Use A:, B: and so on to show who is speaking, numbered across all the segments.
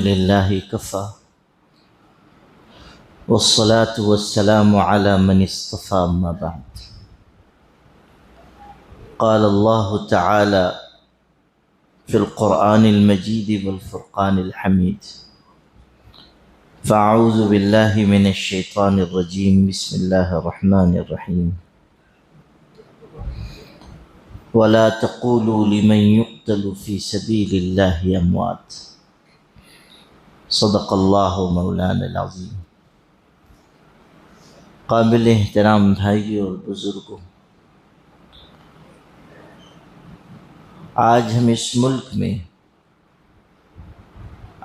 A: لله كفى والصلاة والسلام على من اصطفى أما بعد. قال الله تعالى في القرآن المجيد والفرقان الحميد: فأعوذ بالله من الشيطان الرجيم. بسم الله الرحمن الرحيم. ولا تقولوا لمن يقتل في سبيل الله أموات. صدق اللہ مولانا العظیم. قابل احترام بھائیوں اور بزرگوں، آج ہم اس ملک میں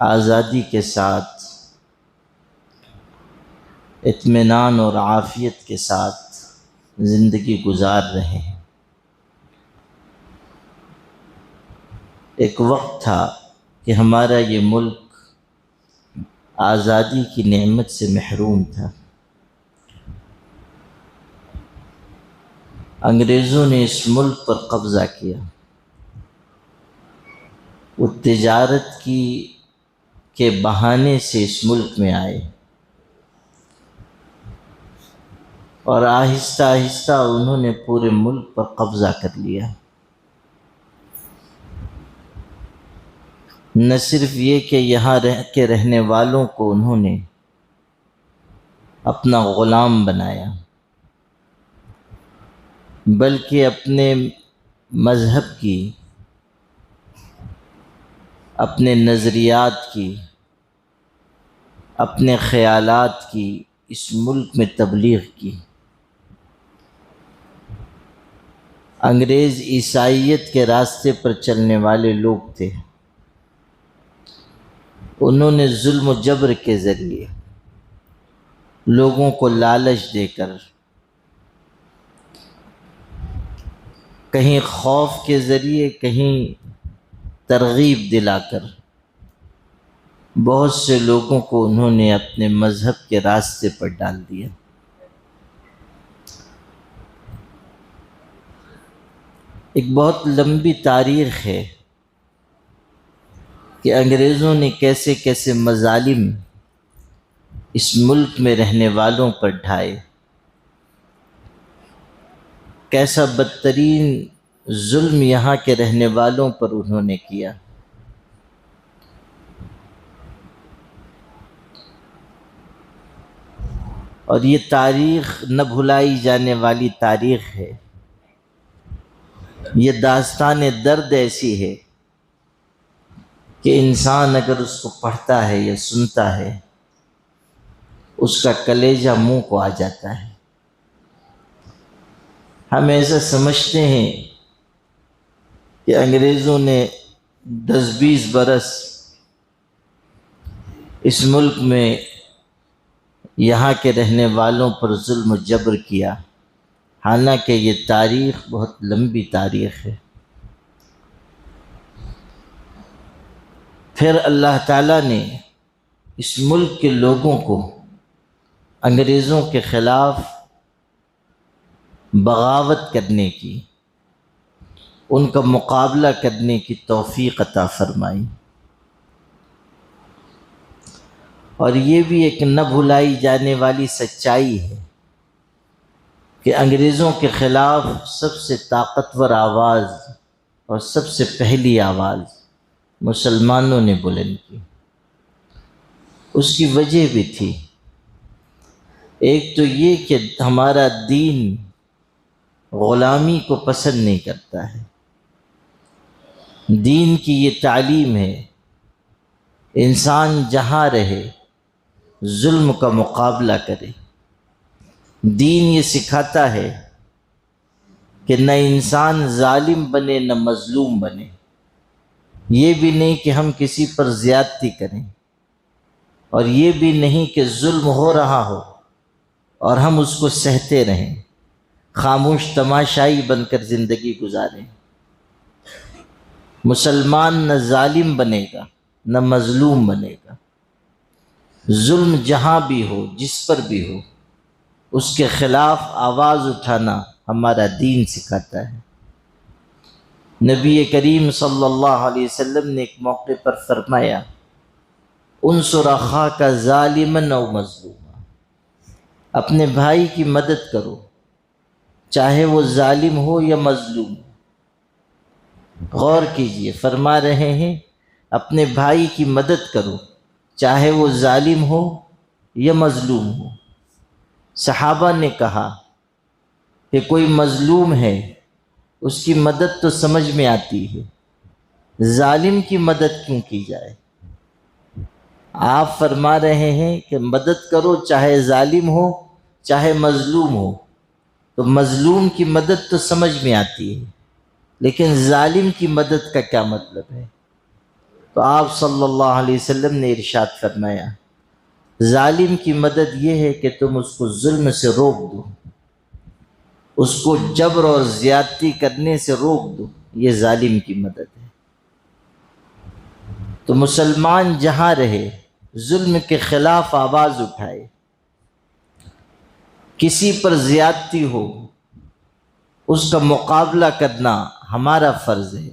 A: آزادی کے ساتھ، اطمینان اور عافیت کے ساتھ زندگی گزار رہے ہیں. ایک وقت تھا کہ ہمارا یہ ملک آزادی کی نعمت سے محروم تھا. انگریزوں نے اس ملک پر قبضہ کیا. وہ تجارت کے بہانے سے اس ملک میں آئے اور آہستہ آہستہ انہوں نے پورے ملک پر قبضہ کر لیا. نہ صرف یہ کہ یہاں رہ کے رہنے والوں کو انہوں نے اپنا غلام بنایا، بلکہ اپنے مذہب کی، اپنے نظریات کی، اپنے خیالات کی اس ملک میں تبلیغ کی. انگریز عیسائیت کے راستے پر چلنے والے لوگ تھے. انہوں نے ظلم و جبر کے ذریعے لوگوں کو لالچ دے کر، کہیں خوف کے ذریعے، کہیں ترغیب دلا کر بہت سے لوگوں کو انہوں نے اپنے مذہب کے راستے پر ڈال دیا. ایک بہت لمبی تاریخ ہے کہ انگریزوں نے کیسے کیسے مظالم اس ملک میں رہنے والوں پر ڈھائے، کیسا بدترین ظلم یہاں کے رہنے والوں پر انہوں نے کیا. اور یہ تاریخ نہ بھلائی جانے والی تاریخ ہے. یہ داستان درد ایسی ہے کہ انسان اگر اس کو پڑھتا ہے یا سنتا ہے، اس کا کلیجہ منہ کو آ جاتا ہے. ہم ایسا سمجھتے ہیں کہ انگریزوں نے 10-20 برس اس ملک میں یہاں کے رہنے والوں پر ظلم و جبر کیا، حالانکہ یہ تاریخ بہت لمبی تاریخ ہے. پھر اللہ تعالیٰ نے اس ملک کے لوگوں کو انگریزوں کے خلاف بغاوت کرنے کی، ان کا مقابلہ کرنے کی توفیق عطا فرمائی. اور یہ بھی ایک نہ بھلائی جانے والی سچائی ہے کہ انگریزوں کے خلاف سب سے طاقتور آواز اور سب سے پہلی آواز مسلمانوں نے بلند کی. اس کی وجہ بھی تھی. ایک تو یہ کہ ہمارا دین غلامی کو پسند نہیں کرتا ہے. دین کی یہ تعلیم ہے انسان جہاں رہے ظلم کا مقابلہ کرے. دین یہ سکھاتا ہے کہ نہ انسان ظالم بنے نہ مظلوم بنے. یہ بھی نہیں کہ ہم کسی پر زیادتی کریں، اور یہ بھی نہیں کہ ظلم ہو رہا ہو اور ہم اس کو سہتے رہیں، خاموش تماشائی بن کر زندگی گزاریں. مسلمان نہ ظالم بنے گا نہ مظلوم بنے گا. ظلم جہاں بھی ہو، جس پر بھی ہو، اس کے خلاف آواز اٹھانا ہمارا دین سکھاتا ہے. نبی کریم صلی اللہ علیہ وسلم نے ایک موقع پر فرمایا انصر اخاک ظالما او مظلوما، اپنے بھائی کی مدد کرو چاہے وہ ظالم ہو یا مظلوم ہو۔ غور کیجئے، فرما رہے ہیں اپنے بھائی کی مدد کرو چاہے وہ ظالم ہو یا مظلوم ہو۔ صحابہ نے کہا کہ کوئی مظلوم ہے اس کی مدد تو سمجھ میں آتی ہے، ظالم کی مدد کیوں کی جائے؟ آپ فرما رہے ہیں کہ مدد کرو چاہے ظالم ہو چاہے مظلوم ہو، تو مظلوم کی مدد تو سمجھ میں آتی ہے، لیکن ظالم کی مدد کا کیا مطلب ہے؟ تو آپ صلی اللہ علیہ وسلم نے ارشاد فرمایا ظالم کی مدد یہ ہے کہ تم اس کو ظلم سے روک دو، اس کو جبر اور زیادتی کرنے سے روک دو، یہ ظالم کی مدد ہے۔ تو مسلمان جہاں رہے ظلم کے خلاف آواز اٹھائے، کسی پر زیادتی ہو اس کا مقابلہ کرنا ہمارا فرض ہے۔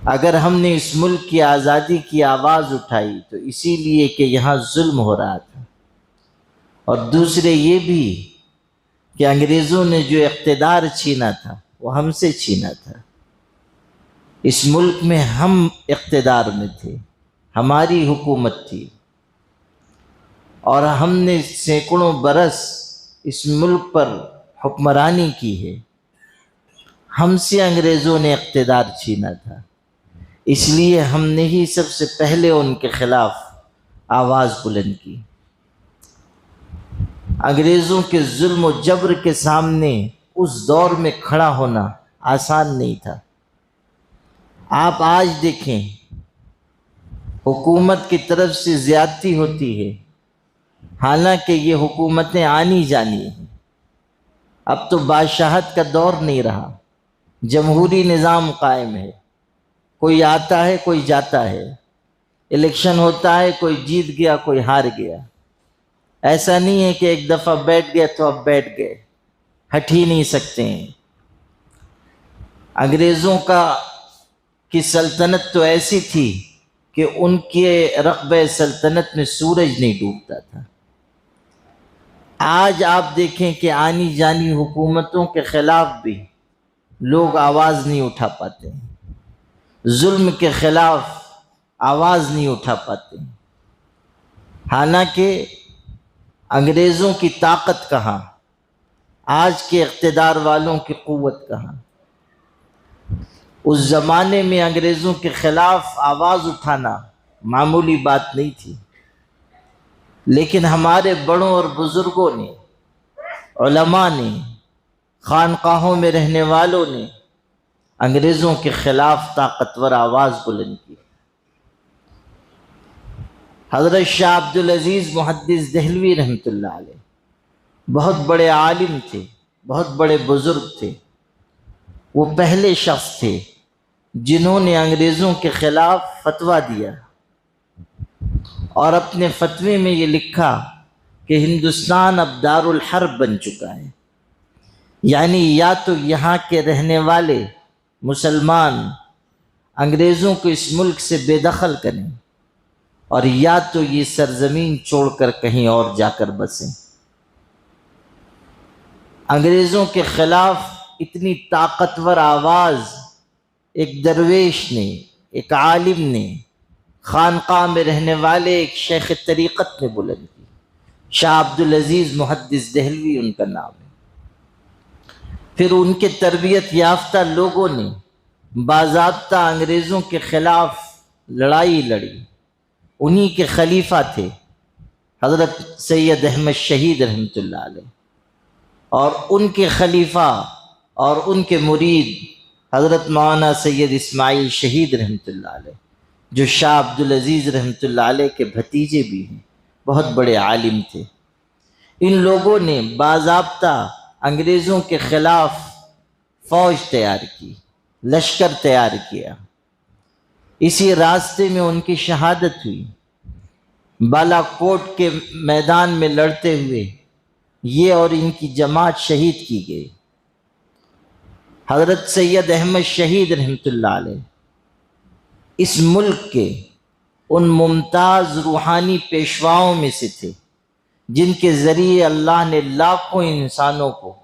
A: اگر ہم نے اس ملک کی آزادی کی آواز اٹھائی تو اسی لیے کہ یہاں ظلم ہو رہا تھا، اور دوسرے یہ بھی کہ انگریزوں نے جو اقتدار چھینا تھا وہ ہم سے چھینا تھا۔ اس ملک میں ہم اقتدار میں تھے، ہماری حکومت تھی، اور ہم نے سینکڑوں برس اس ملک پر حکمرانی کی ہے، ہم سے انگریزوں نے اقتدار چھینا تھا، اس لیے ہم نے ہی سب سے پہلے ان کے خلاف آواز بلند کی۔ انگریزوں کے ظلم و جبر کے سامنے اس دور میں کھڑا ہونا آسان نہیں تھا۔ آپ آج دیکھیں حکومت کی طرف سے زیادتی ہوتی ہے، حالانکہ یہ حکومتیں آنی جانی ہیں۔ اب تو بادشاہت کا دور نہیں رہا، جمہوری نظام قائم ہے، کوئی آتا ہے کوئی جاتا ہے، الیکشن ہوتا ہے، کوئی جیت گیا کوئی ہار گیا۔ ایسا نہیں ہے کہ ایک دفعہ بیٹھ گئے تو اب بیٹھ گئے، ہٹ ہی نہیں سکتے ہیں۔ انگریزوں کی سلطنت تو ایسی تھی کہ ان کے رقبہ سلطنت میں سورج نہیں ڈوبتا تھا۔ آج آپ دیکھیں کہ آنی جانی حکومتوں کے خلاف بھی لوگ آواز نہیں اٹھا پاتے ہیں، ظلم کے خلاف آواز نہیں اٹھا پاتے ہیں۔ حالانکہ انگریزوں کی طاقت کہاں، آج کے اقتدار والوں کی قوت کہاں؟ اس زمانے میں انگریزوں کے خلاف آواز اٹھانا معمولی بات نہیں تھی، لیکن ہمارے بڑوں اور بزرگوں نے، علماء نے، خانقاہوں میں رہنے والوں نے انگریزوں کے خلاف طاقتور آواز بلند کی۔ حضرت شاہ عبدالعزیز محدث دہلوی رحمۃ اللہ علیہ بہت بڑے عالم تھے، بہت بڑے بزرگ تھے۔ وہ پہلے شخص تھے جنہوں نے انگریزوں کے خلاف فتویٰ دیا، اور اپنے فتوے میں یہ لکھا کہ ہندوستان اب دار الحرب بن چکا ہے، یعنی یا تو یہاں کے رہنے والے مسلمان انگریزوں کو اس ملک سے بے دخل کریں، اور یا تو یہ سرزمین چھوڑ کر کہیں اور جا کر بسیں۔ انگریزوں کے خلاف اتنی طاقتور آواز ایک درویش نے، ایک عالم نے، خانقاہ میں رہنے والے ایک شیخ طریقت نے بلند کی۔ شاہ عبدالعزیز محدث دہلوی ان کا نام ہے۔ پھر ان کے تربیت یافتہ لوگوں نے باضابطہ انگریزوں کے خلاف لڑائی لڑی۔ انہی کے خلیفہ تھے حضرت سید احمد شہید رحمۃ اللہ علیہ، اور ان کے خلیفہ اور ان کے مرید حضرت مولانا سید اسماعیل شہید رحمۃ اللہ علیہ، جو شاہ عبدالعزیز رحمۃ اللہ علیہ کے بھتیجے بھی ہیں، بہت بڑے عالم تھے۔ ان لوگوں نے باضابطہ انگریزوں کے خلاف فوج تیار کی، لشکر تیار کیا۔ اسی راستے میں ان کی شہادت ہوئی۔ بالا کوٹ کے میدان میں لڑتے ہوئے یہ اور ان کی جماعت شہید کی گئی۔ حضرت سید احمد شہید رحمۃ اللہ علیہ اس ملک کے ان ممتاز روحانی پیشواؤں میں سے تھے جن کے ذریعے اللہ نے لاکھوں انسانوں کو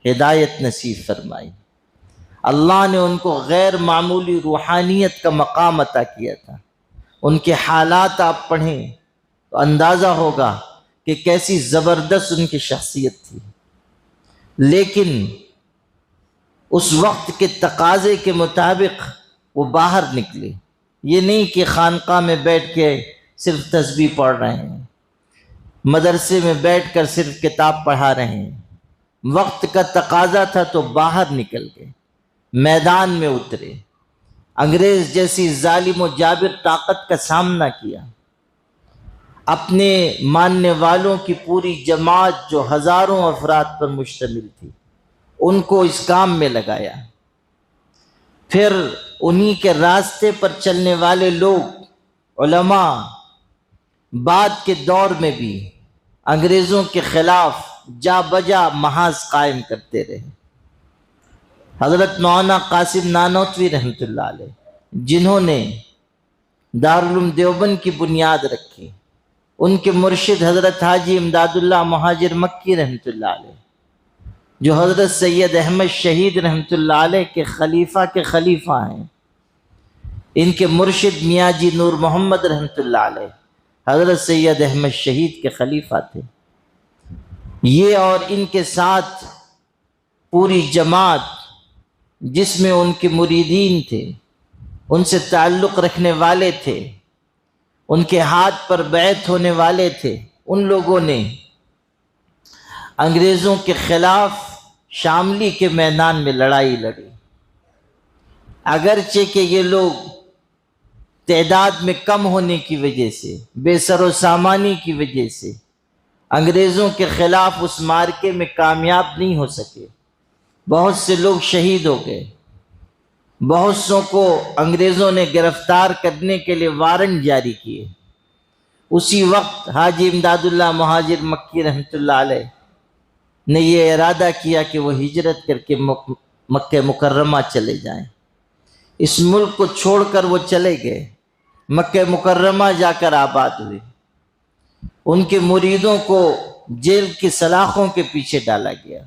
A: ہدایت نصیب فرمائی۔ اللہ نے ان کو غیر معمولی روحانیت کا مقام عطا کیا تھا۔ ان کے حالات آپ پڑھیں تو اندازہ ہوگا کہ کیسی زبردست ان کی شخصیت تھی، لیکن اس وقت کے تقاضے کے مطابق وہ باہر نکلے۔ یہ نہیں کہ خانقاہ میں بیٹھ کے صرف تسبیح پڑھ رہے ہیں، مدرسے میں بیٹھ کر صرف کتاب پڑھا رہے ہیں۔ وقت کا تقاضا تھا تو باہر نکل گئے، میدان میں اترے، انگریز جیسی ظالم و جابر طاقت کا سامنا کیا، اپنے ماننے والوں کی پوری جماعت جو ہزاروں افراد پر مشتمل تھی ان کو اس کام میں لگایا۔ پھر انہی کے راستے پر چلنے والے لوگ علماء بعد کے دور میں بھی انگریزوں کے خلاف جا بجا محاذ قائم کرتے رہے۔ حضرت مولانا قاسم نانوتوی رحمۃ اللہ علیہ، جنہوں نے دارالعلوم دیوبند کی بنیاد رکھی، ان کے مرشد حضرت حاجی امداد اللہ مہاجر مکی رحمۃ اللہ علیہ، جو حضرت سید احمد شہید رحمۃ اللہ علیہ کے خلیفہ ہیں، ان کے مرشد میاں جی نور محمد رحمۃ اللہ علیہ حضرت سید احمد شہید کے خلیفہ تھے۔ یہ اور ان کے ساتھ پوری جماعت جس میں ان کے مریدین تھے، ان سے تعلق رکھنے والے تھے، ان کے ہاتھ پر بیعت ہونے والے تھے، ان لوگوں نے انگریزوں کے خلاف شاملی کے میدان میں لڑائی لڑی۔ اگرچہ کہ یہ لوگ تعداد میں کم ہونے کی وجہ سے، بے سر و سامانی کی وجہ سے انگریزوں کے خلاف اس معرکے میں کامیاب نہیں ہو سکے، بہت سے لوگ شہید ہو گئے، بہت سوں کو انگریزوں نے گرفتار کرنے کے لیے وارنٹ جاری کیے۔ اسی وقت حاجی امداد اللہ مہاجر مکی رحمۃ اللہ علیہ نے یہ ارادہ کیا کہ وہ ہجرت کر کے مکہ مکرمہ چلے جائیں۔ اس ملک کو چھوڑ کر وہ چلے گئے، مکہ مکرمہ جا کر آباد ہوئے۔ ان کے مریدوں کو جیل کی سلاخوں کے پیچھے ڈالا گیا،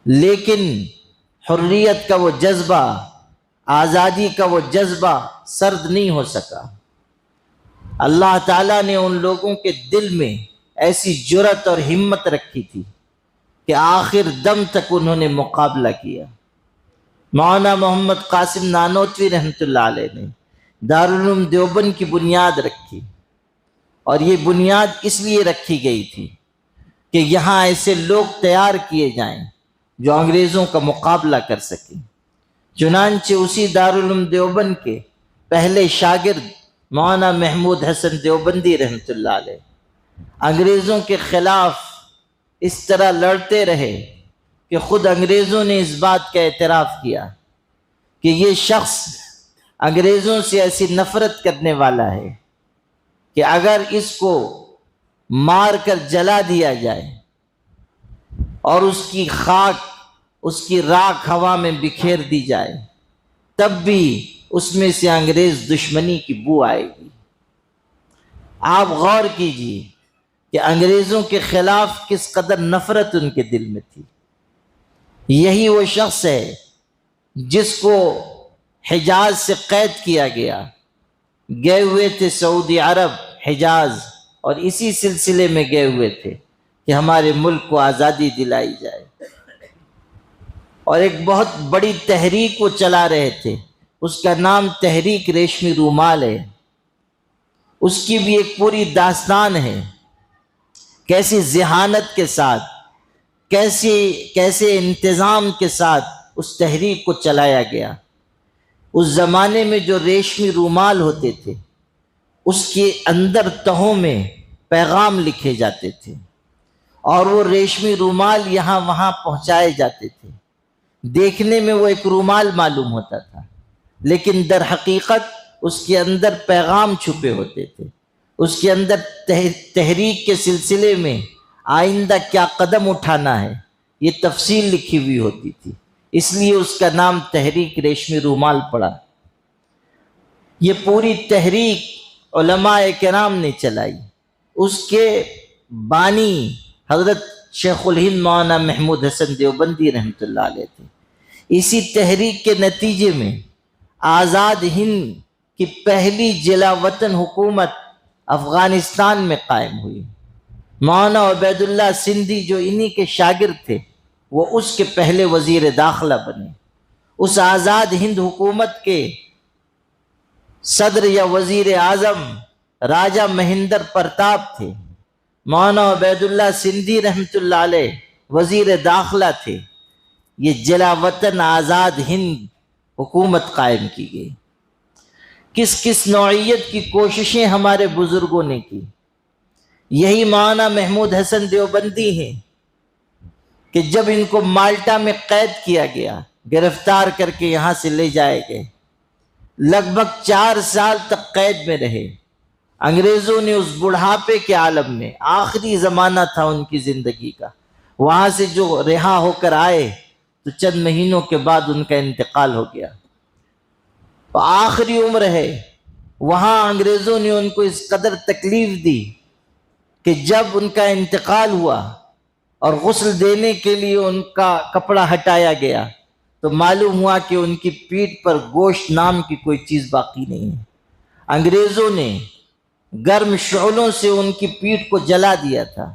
A: لیکن حریت کا وہ جذبہ، آزادی کا وہ جذبہ سرد نہیں ہو سکا۔ اللہ تعالیٰ نے ان لوگوں کے دل میں ایسی جرأت اور ہمت رکھی تھی کہ آخر دم تک انہوں نے مقابلہ کیا۔ مولانا محمد قاسم نانوتوی رحمۃ اللہ علیہ نے دارالعلوم دیوبند کی بنیاد رکھی، اور یہ بنیاد اس لیے رکھی گئی تھی کہ یہاں ایسے لوگ تیار کیے جائیں جو انگریزوں کا مقابلہ کر سکیں۔ چنانچہ اسی دارالعلوم دیوبند کے پہلے شاگرد مولانا محمود حسن دیوبندی رحمۃ اللہ علیہ انگریزوں کے خلاف اس طرح لڑتے رہے کہ خود انگریزوں نے اس بات کا اعتراف کیا کہ یہ شخص انگریزوں سے ایسی نفرت کرنے والا ہے کہ اگر اس کو مار کر جلا دیا جائے اور اس کی خاک، اس کی راکھ ہوا میں بکھیر دی جائے، تب بھی اس میں سے انگریز دشمنی کی بو آئے گی۔ آپ غور کیجئے کہ انگریزوں کے خلاف کس قدر نفرت ان کے دل میں تھی۔ یہی وہ شخص ہے جس کو حجاز سے قید کیا گیا، گئے ہوئے تھے سعودی عرب، حجاز، اور اسی سلسلے میں گئے ہوئے تھے کہ ہمارے ملک کو آزادی دلائی جائے، اور ایک بہت بڑی تحریک وہ چلا رہے تھے، اس کا نام تحریک ریشمی رومال ہے۔ اس کی بھی ایک پوری داستان ہے، کیسی ذہانت کے ساتھ، کیسے انتظام کے ساتھ اس تحریک کو چلایا گیا۔ اس زمانے میں جو ریشمی رومال ہوتے تھے اس کے اندر تہوں میں پیغام لکھے جاتے تھے، اور وہ ریشمی رومال یہاں وہاں پہنچائے جاتے تھے۔ دیکھنے میں وہ ایک رومال معلوم ہوتا تھا، لیکن در حقیقت اس کے اندر پیغام چھپے ہوتے تھے۔ اس کے اندر تحریک کے سلسلے میں آئندہ کیا قدم اٹھانا ہے یہ تفصیل لکھی ہوئی ہوتی تھی، اس لیے اس کا نام تحریک ریشمی رومال پڑا۔ یہ پوری تحریک علماء کرام نے چلائی، اس کے بانی حضرت شیخ الہند مولانا محمود حسن دیوبندی رحمۃ اللہ علیہ تھے۔ اسی تحریک کے نتیجے میں آزاد ہند کی پہلی جلا وطن حکومت افغانستان میں قائم ہوئی۔ مولانا عبید اللہ سندھی جو انہی کے شاگرد تھے، وہ اس کے پہلے وزیر داخلہ بنے۔ اس آزاد ہند حکومت کے صدر یا وزیر اعظم راجہ مہندر پرتاپ تھے۔ مولانا عبید اللہ سندھی رحمۃ اللہ علیہ وزیر داخلہ تھے۔ یہ جلا وطن آزاد ہند حکومت قائم کی گئی۔ کس کس نوعیت کی کوششیں ہمارے بزرگوں نے کی۔ یہی مولانا محمود حسن دیوبندی ہیں کہ جب ان کو مالٹا میں قید کیا گیا، گرفتار کر کے یہاں سے لے جائے گئے، لگ بھگ 4 سال تک قید میں رہے۔ انگریزوں نے اس بڑھاپے کے عالم میں، آخری زمانہ تھا ان کی زندگی کا، وہاں سے جو رہا ہو کر آئے تو چند مہینوں کے بعد ان کا انتقال ہو گیا۔ تو آخری عمر ہے، وہاں انگریزوں نے ان کو اس قدر تکلیف دی کہ جب ان کا انتقال ہوا اور غسل دینے کے لیے ان کا کپڑا ہٹایا گیا تو معلوم ہوا کہ ان کی پیٹھ پر گوشت نام کی کوئی چیز باقی نہیں ہے۔ انگریزوں نے گرم شعلوں سے ان کی پیٹھ کو جلا دیا تھا،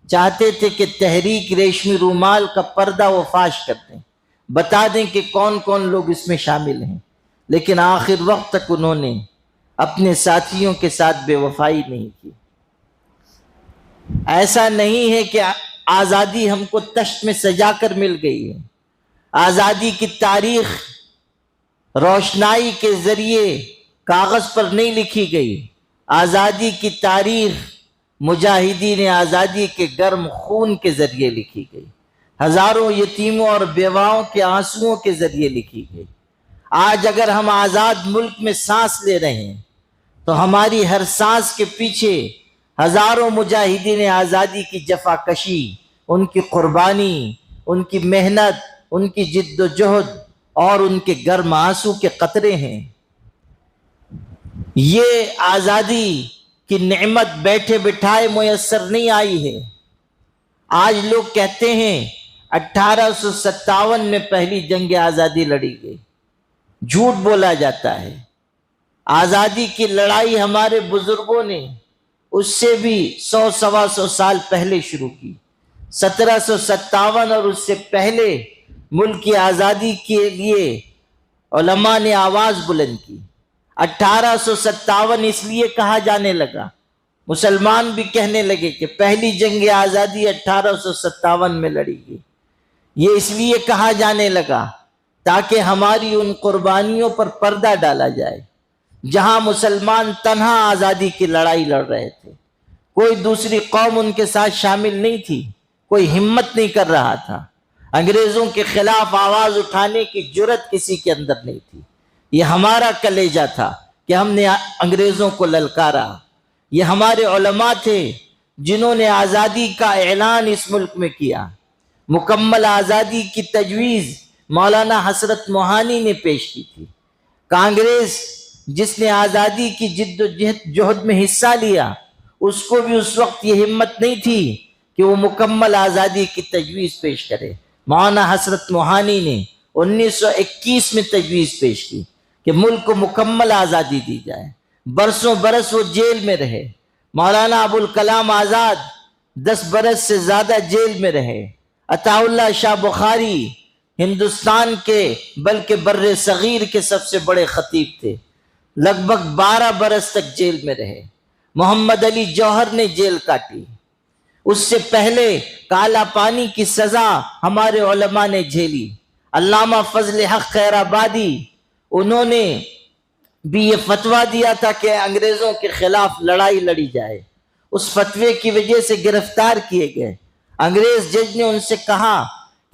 A: چاہتے تھے کہ تحریک ریشمی رومال کا پردہ وہ فاش کر دیں، بتا دیں کہ کون کون لوگ اس میں شامل ہیں، لیکن آخر وقت تک انہوں نے اپنے ساتھیوں کے ساتھ بے وفائی نہیں کی۔ ایسا نہیں ہے کہ آزادی ہم کو تشت میں سجا کر مل گئی ہے۔ آزادی کی تاریخ روشنائی کے ذریعے کاغذ پر نہیں لکھی گئی، آزادی کی تاریخ مجاہدین آزادی کے گرم خون کے ذریعے لکھی گئی، ہزاروں یتیموں اور بیواؤں کے آنسوؤں کے ذریعے لکھی گئی۔ آج اگر ہم آزاد ملک میں سانس لے رہے ہیں تو ہماری ہر سانس کے پیچھے ہزاروں مجاہدین آزادی کی جفا کشی، ان کی قربانی، ان کی محنت، ان کی جد و جہد اور ان کے گرم آنسو کے قطرے ہیں۔ یہ آزادی کی نعمت بیٹھے بٹھائے میسر نہیں آئی ہے۔ آج لوگ کہتے ہیں 1857 میں پہلی جنگ آزادی لڑی گئی، جھوٹ بولا جاتا ہے۔ آزادی کی لڑائی ہمارے بزرگوں نے اس سے بھی 100-125 سال پہلے شروع کی۔ 1757 اور اس سے پہلے ملک کی آزادی کے لیے علماء نے آواز بلند کی۔ 1857 اس لیے کہا جانے لگا، مسلمان بھی کہنے لگے کہ پہلی جنگ آزادی 1857 میں لڑی گئی۔ یہ اس لیے کہا جانے لگا تاکہ ہماری ان قربانیوں پر پردہ ڈالا جائے جہاں مسلمان تنہا آزادی کی لڑائی لڑ رہے تھے، کوئی دوسری قوم ان کے ساتھ شامل نہیں تھی، کوئی ہمت نہیں کر رہا تھا، انگریزوں کے خلاف آواز اٹھانے کی جرت کسی کے اندر نہیں تھی۔ یہ ہمارا کلیجہ تھا کہ ہم نے انگریزوں کو للکارا۔ یہ ہمارے علماء تھے جنہوں نے آزادی کا اعلان اس ملک میں کیا۔ مکمل آزادی کی تجویز مولانا حسرت موہانی نے پیش کی تھی۔ کانگریس جس نے آزادی کی جد و جہد میں حصہ لیا، اس کو بھی اس وقت یہ ہمت نہیں تھی کہ وہ مکمل آزادی کی تجویز پیش کرے۔ مولانا حسرت موہانی نے 1921 میں تجویز پیش کی کہ ملک کو مکمل آزادی دی جائے۔ برسوں برس وہ جیل میں رہے۔ مولانا ابوالکلام آزاد 10 برس سے زیادہ جیل میں رہے۔ عطا اللہ شاہ بخاری ہندوستان کے بلکہ بر صغیر کے سب سے بڑے خطیب تھے، لگ بھگ 12 برس تک جیل میں رہے۔ محمد علی جوہر نے جیل کاٹی۔ اس سے پہلے کالا پانی کی سزا ہمارے علماء نے جھیلی۔ علامہ فضل حق خیر آبادی، انہوں نے بھی یہ فتویٰ دیا تھا کہ انگریزوں کے خلاف لڑائی لڑی جائے، اس فتوے کی وجہ سے گرفتار کیے گئے۔ انگریز جج نے ان سے کہا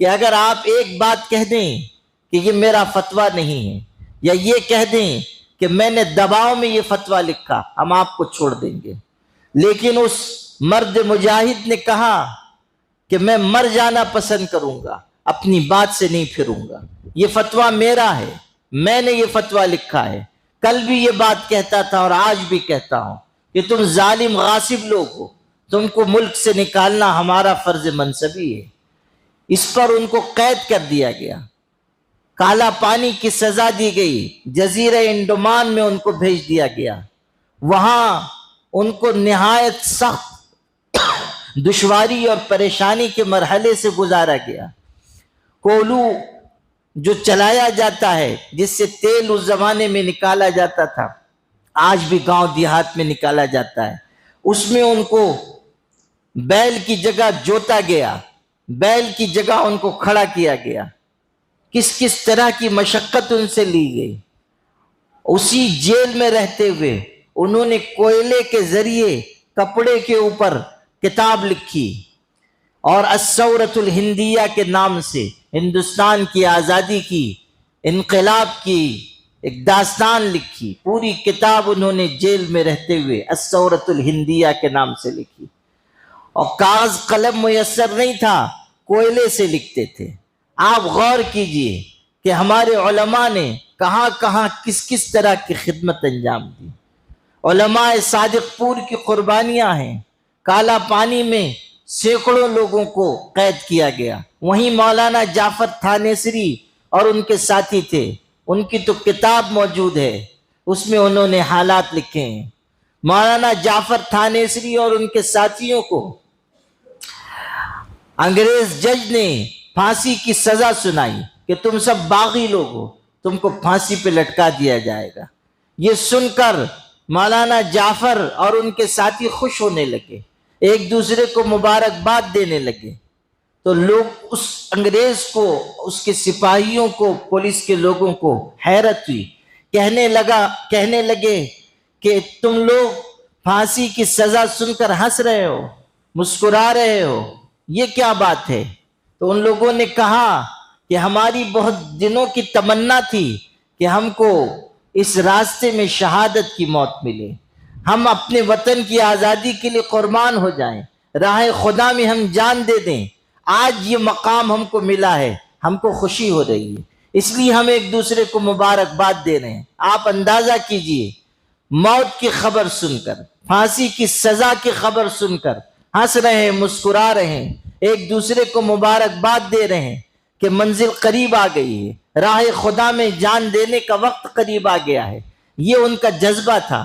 A: کہ اگر آپ ایک بات کہہ دیں کہ یہ میرا فتویٰ نہیں ہے، یا یہ کہہ دیں کہ میں نے دباؤ میں یہ فتویٰ لکھا، ہم آپ کو چھوڑ دیں گے۔ لیکن اس مرد مجاہد نے کہا کہ میں مر جانا پسند کروں گا، اپنی بات سے نہیں پھروں گا، یہ فتویٰ میرا ہے، میں نے یہ فتویٰ لکھا ہے، کل بھی یہ بات کہتا تھا اور آج بھی کہتا ہوں کہ تم ظالم غاصب لوگ ہو، تم کو ملک سے نکالنا ہمارا فرض منصبی ہے۔ اس پر ان کو قید کر دیا گیا، کالا پانی کی سزا دی گئی، جزیرہ انڈمان میں ان کو بھیج دیا گیا، وہاں ان کو نہایت سخت دشواری اور پریشانی کے مرحلے سے گزارا گیا۔ کولو جو چلایا جاتا ہے، جس سے تیل اس زمانے میں نکالا جاتا تھا، آج بھی گاؤں دیہات میں نکالا جاتا ہے، اس میں ان کو بیل کی جگہ جوتا گیا، بیل کی جگہ ان کو کھڑا کیا گیا، کس کس طرح کی مشقت ان سے لی گئی۔ اسی جیل میں رہتے ہوئے انہوں نے کوئلے کے ذریعے کپڑے کے اوپر کتاب لکھی اور الثورۃ الہندیہ کے نام سے ہندوستان کی آزادی کی، انقلاب کی ایک داستان لکھی۔ پوری کتاب انہوں نے جیل میں رہتے ہوئے الثورۃ الہندیہ کے نام سے لکھی، اور کاغذ قلم میسر نہیں تھا، کوئلے سے لکھتے تھے۔ آپ غور کیجئے کہ ہمارے علماء نے کہاں کہاں کس کس طرح کی خدمت انجام دی۔ علماء صادق پور کی قربانیاں ہیں۔ کالا پانی میں سینکڑوں لوگوں کو قید کیا گیا، وہیں مولانا جعفر تھانیسری اور ان کے ساتھی تھے، ان کی تو کتاب موجود ہے، اس میں انہوں نے حالات لکھے ہیں۔ مولانا جعفر تھانیسری اور ان کے ساتھیوں کو انگریز جج نے پھانسی کی سزا سنائی کہ تم سب باغی لوگ ہو، تم کو پھانسی پہ لٹکا دیا جائے گا۔ یہ سن کر مولانا جعفر اور ان کے ساتھی خوش ہونے لگے، ایک دوسرے کو مبارکباد دینے لگے۔ تو لوگ اس انگریز کو، اس کے سپاہیوں کو، پولیس کے لوگوں کو حیرت ہوئی، کہنے لگے کہ تم لوگ پھانسی کی سزا سن کر ہنس رہے ہو، مسکرا رہے ہو، یہ کیا بات ہے؟ تو ان لوگوں نے کہا کہ ہماری بہت دنوں کی تمنا تھی کہ ہم کو اس راستے میں شہادت کی موت ملے، ہم اپنے وطن کی آزادی کے لیے قربان ہو جائیں، راہ خدا میں ہم جان دے دیں۔ آج یہ مقام ہم کو ملا ہے، ہم کو خوشی ہو رہی ہے، اس لیے ہم ایک دوسرے کو مبارکباد دے رہے ہیں۔ آپ اندازہ کیجئے، موت کی خبر سن کر، پھانسی کی سزا کی خبر سن کر ہنس رہے ہیں، مسکرا رہے ہیں، ایک دوسرے کو مبارکباد دے رہے ہیں کہ منزل قریب آ گئی ہے، راہ خدا میں جان دینے کا وقت قریب آ گیا ہے۔ یہ ان کا جذبہ تھا۔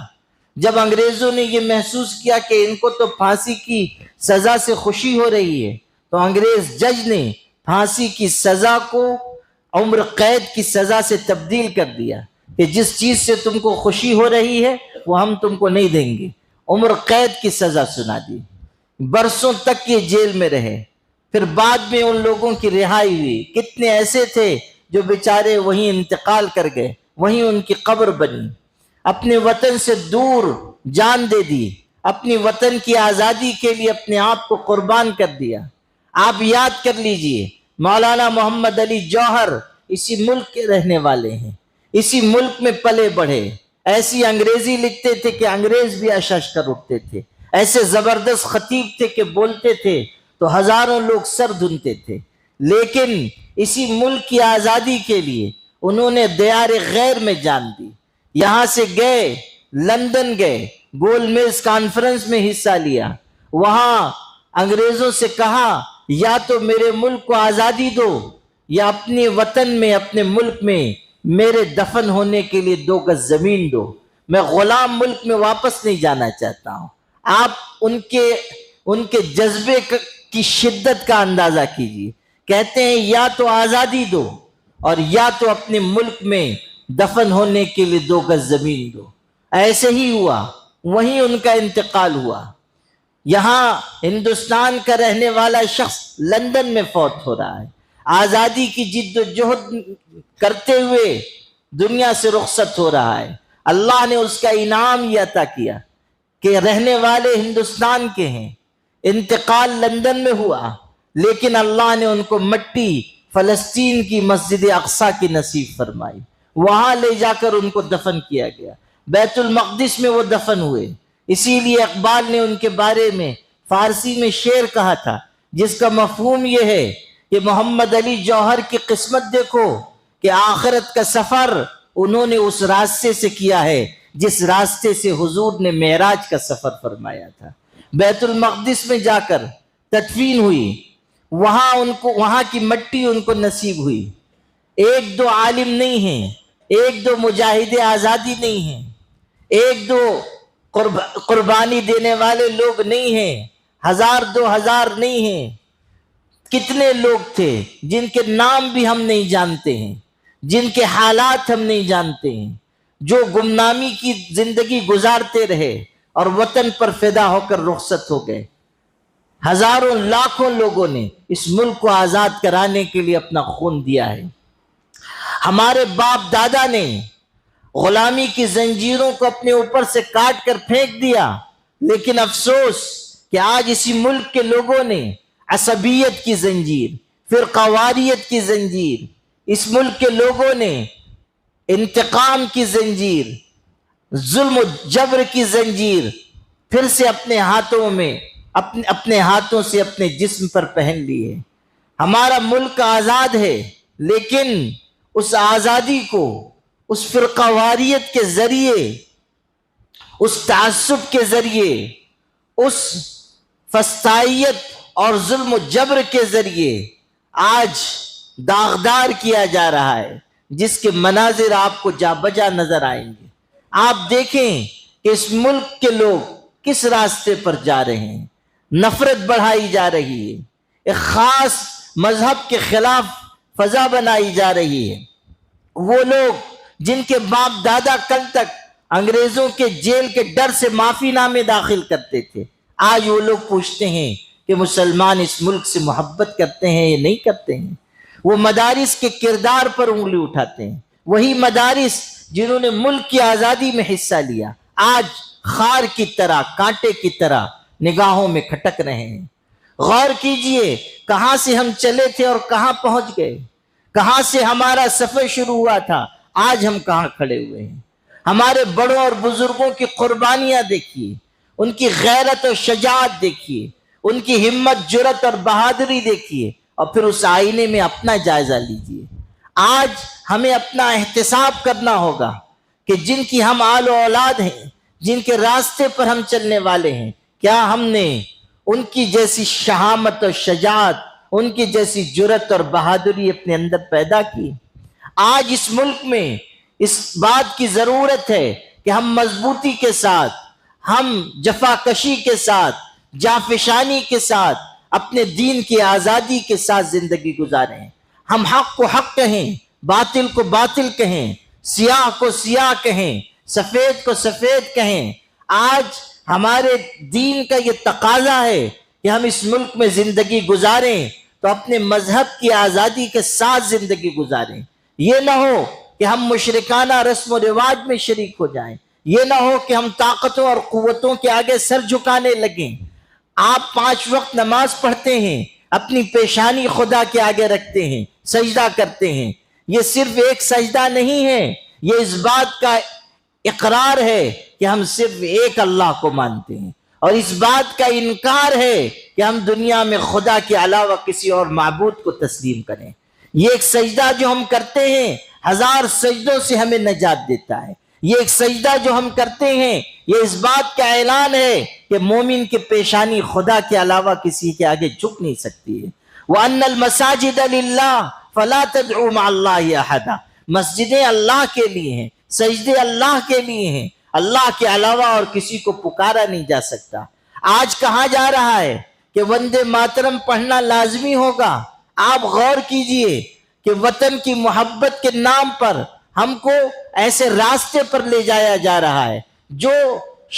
A: جب انگریزوں نے یہ محسوس کیا کہ ان کو تو پھانسی کی سزا سے خوشی ہو رہی ہے، تو انگریز جج نے پھانسی کی سزا کو عمر قید کی سزا سے تبدیل کر دیا کہ جس چیز سے تم کو خوشی ہو رہی ہے وہ ہم تم کو نہیں دیں گے، عمر قید کی سزا سنا دی۔ برسوں تک یہ جیل میں رہے، پھر بعد میں ان لوگوں کی رہائی ہوئی۔ کتنے ایسے تھے جو بیچارے وہیں انتقال کر گئے، وہیں ان کی قبر بنی، اپنے وطن سے دور جان دے دی، اپنی وطن کی آزادی کے لیے اپنے آپ کو قربان کر دیا۔ آپ یاد کر لیجئے، مولانا محمد علی جوہر اسی ملک کے رہنے والے ہیں، اسی ملک میں پلے بڑھے، ایسی انگریزی لکھتے تھے کہ انگریز بھی اشش کر اٹھتے تھے، ایسے زبردست خطیب تھے کہ بولتے تھے تو ہزاروں لوگ سر دھنتے تھے، لیکن اسی ملک کی آزادی کے لیے انہوں نے دیار غیر میں جان دی۔ یہاں سے گئے، لندن گئے، گول میز کانفرنس میں حصہ لیا، وہاں انگریزوں سے کہا یا تو میرے ملک کو آزادی دو یا اپنے وطن میں، اپنے ملک میں میرے دفن ہونے کے لیے 2 گز زمین دو، میں غلام ملک میں واپس نہیں جانا چاہتا ہوں۔ آپ ان کے جذبے کی شدت کا اندازہ کیجیے، کہتے ہیں یا تو آزادی دو اور یا تو اپنے ملک میں دفن ہونے کے لیے 2 گز زمین دو۔ ایسے ہی ہوا، وہیں ان کا انتقال ہوا۔ یہاں ہندوستان کا رہنے والا شخص لندن میں فوت ہو رہا ہے، آزادی کی جد و جہد کرتے ہوئے دنیا سے رخصت ہو رہا ہے۔ اللہ نے اس کا انعام یہ عطا کیا کہ رہنے والے ہندوستان کے ہیں، انتقال لندن میں ہوا، لیکن اللہ نے ان کو مٹی فلسطین کی مسجد اقصی کی نصیب فرمائی، وہاں لے جا کر ان کو دفن کیا گیا، بیت المقدس میں وہ دفن ہوئے۔ اسی لیے اقبال نے ان کے بارے میں فارسی میں شعر کہا تھا جس کا مفہوم یہ ہے کہ محمد علی جوہر کی قسمت دیکھو کہ آخرت کا سفر انہوں نے اس راستے سے کیا ہے جس راستے سے حضور نے معراج کا سفر فرمایا تھا۔ بیت المقدس میں جا کر تدفین ہوئی، وہاں کی مٹی ان کو نصیب ہوئی۔ ایک دو عالم نہیں ہیں، ایک دو مجاہد آزادی نہیں ہیں، ایک دو قربانی دینے والے لوگ نہیں ہیں، 1000 2000 نہیں ہیں۔ کتنے لوگ تھے جن کے نام بھی ہم نہیں جانتے ہیں، جن کے حالات ہم نہیں جانتے ہیں، جو گمنامی کی زندگی گزارتے رہے اور وطن پر فدا ہو کر رخصت ہو گئے۔ ہزاروں لاکھوں لوگوں نے اس ملک کو آزاد کرانے کے لیے اپنا خون دیا ہے۔ ہمارے باپ دادا نے غلامی کی زنجیروں کو اپنے اوپر سے کاٹ کر پھینک دیا، لیکن افسوس کہ آج اسی ملک کے لوگوں نے عصبیت کی زنجیر، فرقواریت کی زنجیر، اس ملک کے لوگوں نے انتقام کی زنجیر، ظلم و جبر کی زنجیر پھر سے اپنے ہاتھوں سے اپنے جسم پر پہن لی ہے۔ ہمارا ملک آزاد ہے، لیکن اس آزادی کو اس فرقہ واریت کے ذریعے، اس تعصب کے ذریعے، اس فسطائیت اور ظلم و جبر کے ذریعے آج داغدار کیا جا رہا ہے، جس کے مناظر آپ کو جا بجا نظر آئیں گے۔ آپ دیکھیں کہ اس ملک کے لوگ کس راستے پر جا رہے ہیں۔ نفرت بڑھائی جا رہی ہے، ایک خاص مذہب کے خلاف فضا بنائی جا رہی ہے۔ وہ لوگ جن کے باپ دادا کل تک انگریزوں کے جیل کے ڈر سے معافی نامے داخل کرتے تھے، آج وہ لوگ پوچھتے ہیں کہ مسلمان اس ملک سے محبت کرتے ہیں یا نہیں کرتے ہیں۔ وہ مدارس کے کردار پر انگلی اٹھاتے ہیں، وہی مدارس جنہوں نے ملک کی آزادی میں حصہ لیا، آج خار کی طرح، کانٹے کی طرح نگاہوں میں کھٹک رہے ہیں۔ غور کیجئے کہاں سے ہم چلے تھے اور کہاں پہنچ گئے، کہاں سے ہمارا سفر شروع ہوا تھا، آج ہم کہاں کھڑے ہوئے ہیں۔ ہمارے بڑوں اور بزرگوں کی قربانیاں دیکھیے، ان کی غیرت اور شجاعت دیکھیے، ان کی ہمت، جرأت اور بہادری دیکھیے، اور پھر اس آئینے میں اپنا جائزہ لیجیے۔ آج ہمیں اپنا احتساب کرنا ہوگا کہ جن کی ہم آل و اولاد ہیں، جن کے راستے پر ہم چلنے والے ہیں، کیا ہم نے ان کی جیسی شہامت اور شجاعت، ان کی جیسی جرأت اور بہادری اپنے اندر پیدا کی؟ آج اس ملک میں اس بات کی ضرورت ہے کہ ہم مضبوطی کے ساتھ، ہم جفاکشی کے ساتھ، جانفشانی کے ساتھ، اپنے دین کی آزادی کے ساتھ زندگی گزاریں۔ ہم حق کو حق کہیں، باطل کو باطل کہیں، سیاہ کو سیاہ کہیں، سفید کو سفید کہیں۔ آج ہمارے دین کا یہ تقاضا ہے کہ ہم اس ملک میں زندگی گزاریں تو اپنے مذہب کی آزادی کے ساتھ زندگی گزاریں۔ یہ نہ ہو کہ ہم مشرکانہ رسم و رواج میں شریک ہو جائیں، یہ نہ ہو کہ ہم طاقتوں اور قوتوں کے آگے سر جھکانے لگیں۔ آپ 5 وقت نماز پڑھتے ہیں، اپنی پیشانی خدا کے آگے رکھتے ہیں، سجدہ کرتے ہیں۔ یہ صرف ایک سجدہ نہیں ہے، یہ اس بات کا اقرار ہے کہ ہم صرف ایک اللہ کو مانتے ہیں، اور اس بات کا انکار ہے کہ ہم دنیا میں خدا کے علاوہ کسی اور معبود کو تسلیم کریں۔ یہ ایک سجدہ جو ہم کرتے ہیں 1000 سجدوں سے ہمیں نجات دیتا ہے۔ یہ ایک سجدہ جو ہم کرتے ہیں یہ اس بات کا اعلان ہے کہ مومن کی پیشانی خدا کے علاوہ کسی کے آگے جھک نہیں سکتی ہے۔ وَأَنَّ الْمَسَاجِدَ لِلَّهِ فَلَا تَدْعُوا مَعَ اللَّهِ أَحَدًا، مسجدیں اللہ کے لیے ہیں، سجدے اللہ کے لیے ہیں، اللہ کے علاوہ اور کسی کو پکارا نہیں جا سکتا۔ آج کہاں جا رہا ہے کہ وندے ماترم پڑھنا لازمی ہوگا۔ آپ غور کیجئے کہ وطن کی محبت کے نام پر ہم کو ایسے راستے پر لے جایا جا رہا ہے جو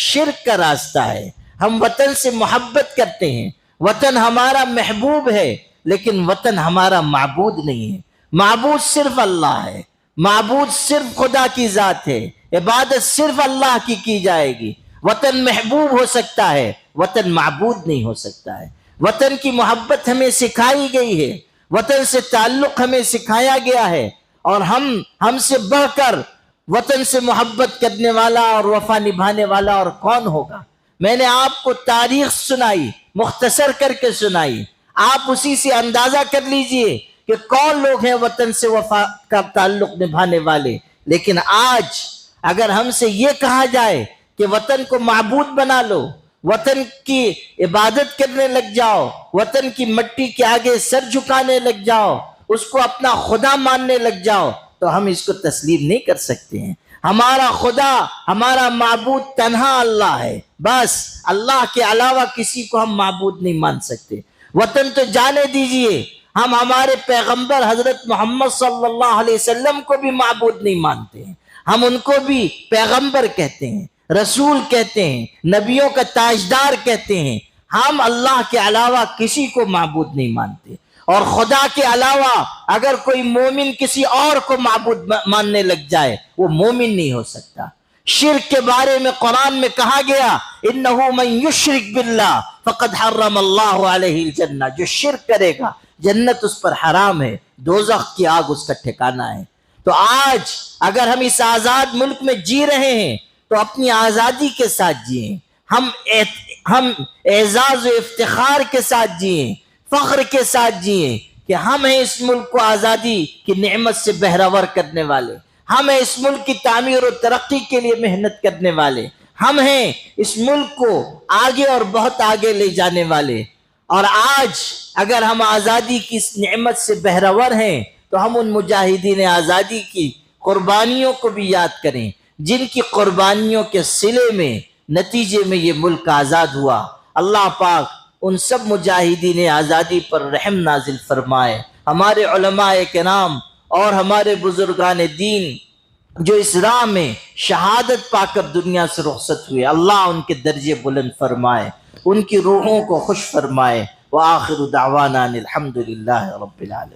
A: شرک کا راستہ ہے۔ ہم وطن سے محبت کرتے ہیں، وطن ہمارا محبوب ہے، لیکن وطن ہمارا معبود نہیں ہے۔ معبود صرف اللہ ہے، معبود صرف خدا کی ذات ہے، عبادت صرف اللہ کی جائے گی۔ وطن محبوب ہو سکتا ہے، وطن معبود نہیں ہو سکتا ہے۔ وطن کی محبت ہمیں سکھائی گئی ہے، وطن سے تعلق ہمیں سکھایا گیا ہے، اور ہم سے بڑھ کر وطن سے محبت کرنے والا اور وفا نبھانے والا اور کون ہوگا؟ میں نے آپ کو تاریخ سنائی، مختصر کر کے سنائی، آپ اسی سے اندازہ کر لیجئے کہ کون لوگ ہیں وطن سے وفا کا تعلق نبھانے والے۔ لیکن آج اگر ہم سے یہ کہا جائے کہ وطن کو معبود بنا لو، وطن کی عبادت کرنے لگ جاؤ، وطن کی مٹی کے آگے سر جھکانے لگ جاؤ، اس کو اپنا خدا ماننے لگ جاؤ، تو ہم اس کو تسلیم نہیں کر سکتے ہیں۔ ہمارا خدا، ہمارا معبود تنہا اللہ ہے، بس اللہ کے علاوہ کسی کو ہم معبود نہیں مان سکتے۔ وطن تو جانے دیجئے، ہم ہمارے پیغمبر حضرت محمد صلی اللہ علیہ وسلم کو بھی معبود نہیں مانتے ہیں، ہم ان کو بھی پیغمبر کہتے ہیں، رسول کہتے ہیں، نبیوں کا تاجدار کہتے ہیں۔ ہم اللہ کے علاوہ کسی کو معبود نہیں مانتے، اور خدا کے علاوہ اگر کوئی مومن کسی اور کو معبود ماننے لگ جائے وہ مومن نہیں ہو سکتا۔ شرک کے بارے میں قرآن میں کہا گیا انہ من یشرک باللہ فقد حرم اللہ علیہ الجنہ، جو شرک کرے گا جنت اس پر حرام ہے، دوزخ کی آگ اس کا ٹھکانہ ہے۔ تو آج اگر ہم اس آزاد ملک میں جی رہے ہیں تو اپنی آزادی کے ساتھ جئیں، ہم اعزاز و افتخار کے ساتھ جئیں، فخر کے ساتھ جئیں کہ ہم ہیں اس ملک کو آزادی کی نعمت سے بہرور کرنے والے، ہم ہیں اس ملک کی تعمیر و ترقی کے لیے محنت کرنے والے، ہم ہیں اس ملک کو آگے اور بہت آگے لے جانے والے۔ اور آج اگر ہم آزادی کی اس نعمت سے بہرور ہیں تو ہم ان مجاہدین آزادی کی قربانیوں کو بھی یاد کریں جن کی قربانیوں کے صلے میں نتیجے میں یہ ملک آزاد ہوا۔ اللہ پاک ان سب مجاہدین آزادی پر رحم نازل فرمائے۔ ہمارے علماء کرام اور ہمارے بزرگان دین جو اس راہ میں شہادت پا کر دنیا سے رخصت ہوئے، اللہ ان کے درجے بلند فرمائے، ان کی روحوں کو خوش فرمائے۔ وآخر دعوانا الحمدللہ رب العالمین۔